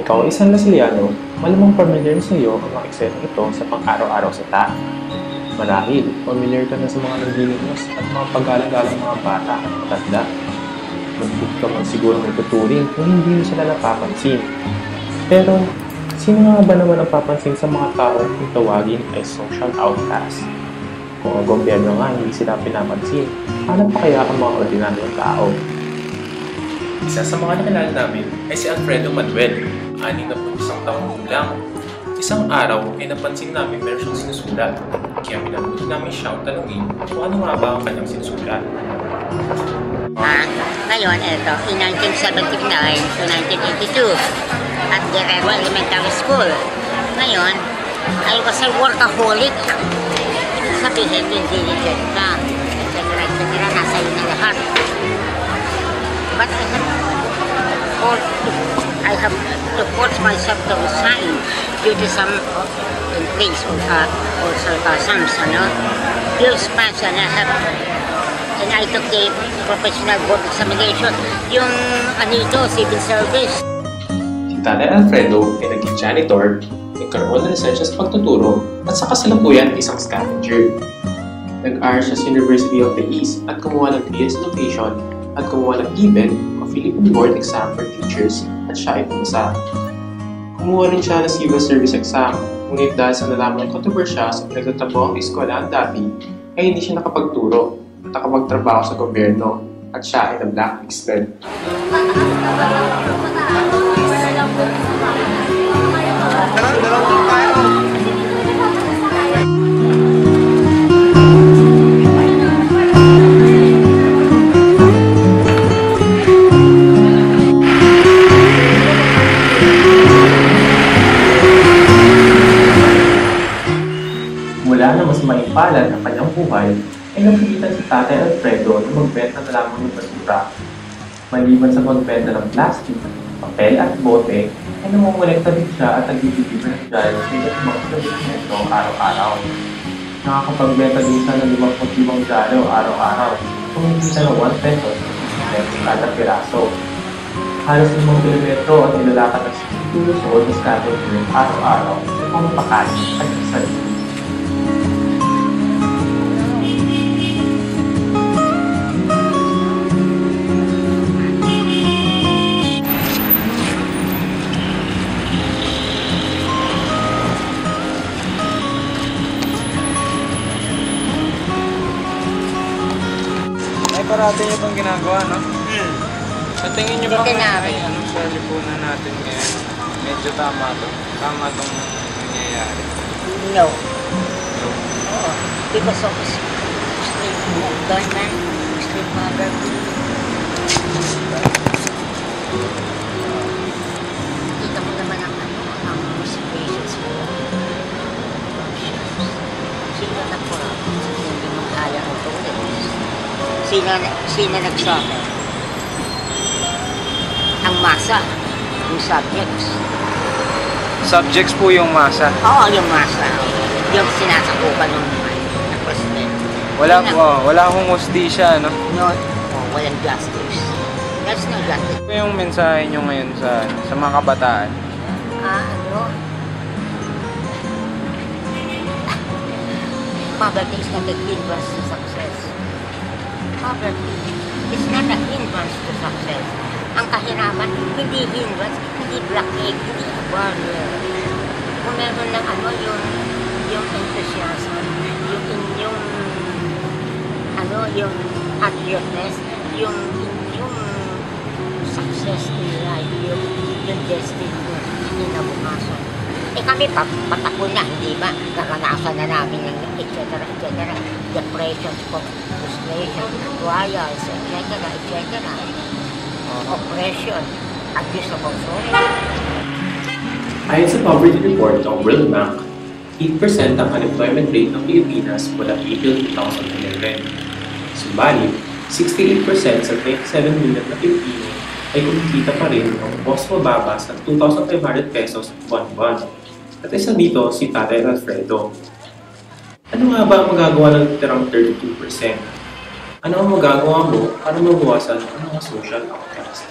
ikaw ay isang Lasalliano, malamang familiar sa iyo ang mga eksena ito sa pang-araw-araw sa ta. Marahil, familiar ka na sa mga naglilingos at mga paggalang-galang mga bata at matanda. Magbuk ka man siguro may tuturing kung hindi mo sila napapansin. Pero, sino nga ba naman ang papansin sa mga taong kung tawagin ay social outcast? Kung ang gobyerno nga hindi sila pinapansin, ano pa kaya ang mga ordinaryong tao? Isa sa mga nakilala namin ay si Alfredo Manuel, 61 taong gulang. Isang araw ay napansin namin meron siyang sinusulat, kaya pinagbuti namin siyang tanungin kung ano nga ba ang kanyang sinusulat. Ngayon, ito, in 1979 to 1982, at Guerrero Elementary School. Ngayon, I was a workaholic. Ibig sabihin, yung diligent ka, etc. Nasa iyo na lahat. But I have to force myself to resign due to some complaints or sarcasms, Few months and I took the professional board examination, yung civil service. Si Tatay Alfredo ay naging janitor, nagkaroon ng lisensya sa pagtuturo at sa kasalukuyan isang scavenger. Nag-aral siya sa University of the East at kumuha ng BS Education at kumuha ng EBET o Philippine Board Exam for Teachers at siya ay pumasa. Kumuha rin siya ng Civil Service Exam, ngunit dahil sa nalaman ng kontrobersya sa pinagtatrabaho ang eskwelahan dati, ay hindi siya nakapagturo at nakapagtrabaho sa gobyerno at siya ay na-blacklisted. Mula na mas maipalan ang kanyang buhay, ay napilitan si Tatay Alfredo na magbenta na lamang ng basura. Maliban sa pagbenta ng plastic, papel at bote, ay namumulekta din siya at nag-deliver ng dyes sa iba't ibang establishmento araw-araw. Nakakapagbenta din siya ng 55 dyaro araw-araw, kumikita ng 1 peso kada piraso. Halos 5 kilometro ang nilalakad ng 62 years old na scavenger araw-araw sa pamapakain at sarili. Parati niyo itong ginagawa, no? Sa tingin niyo ba Namin. anong sa lipunan natin ngayon? Medyo tama to. Tama itong nangyayari. No. Oo. Because of street gunman, street mother. Kita mo naman ang situations mo. Sino nagpurap? Hindi mo kaya ang tuloy. Sino nag-suffer? Ang masa, yung subjects. Subjects po yung masa. Oo, yung masa. Yung sinasakupan ng president. Wala akong hustisya, no? No, walang justice. That's no justice. Ano yung mensahe nyo ngayon sa mga kabataan? Poverty is not a hindrance to success. Poverty is not a hindrance to success. Ang kahirapan, hindi hindrance, hindi blockade, hindi barrier. Kung meron ng yung enthusiasm, yung alertness, yung success in life, yung destiny mo, kinabukasan. Kami patakbo na, hindi ba? Naranasan na namin yung etc. Depression, frustration, trials, etc. Oppression, abuse of authority. Ayon sa poverty report ng World Bank, 8% ang unemployment rate ng Pilipinas mula April 2011. Subalit, 68% sa 27 million na Pilipino ay kumikita pa rin ng mas mababa sa 2,500 pesos buwan-buwan. At isa dito si Tatay Alfredo. Ano nga ba ang magagawa ng tirang 32%? Ano ang magagawa mo para mabawasan ang mga social outcasts?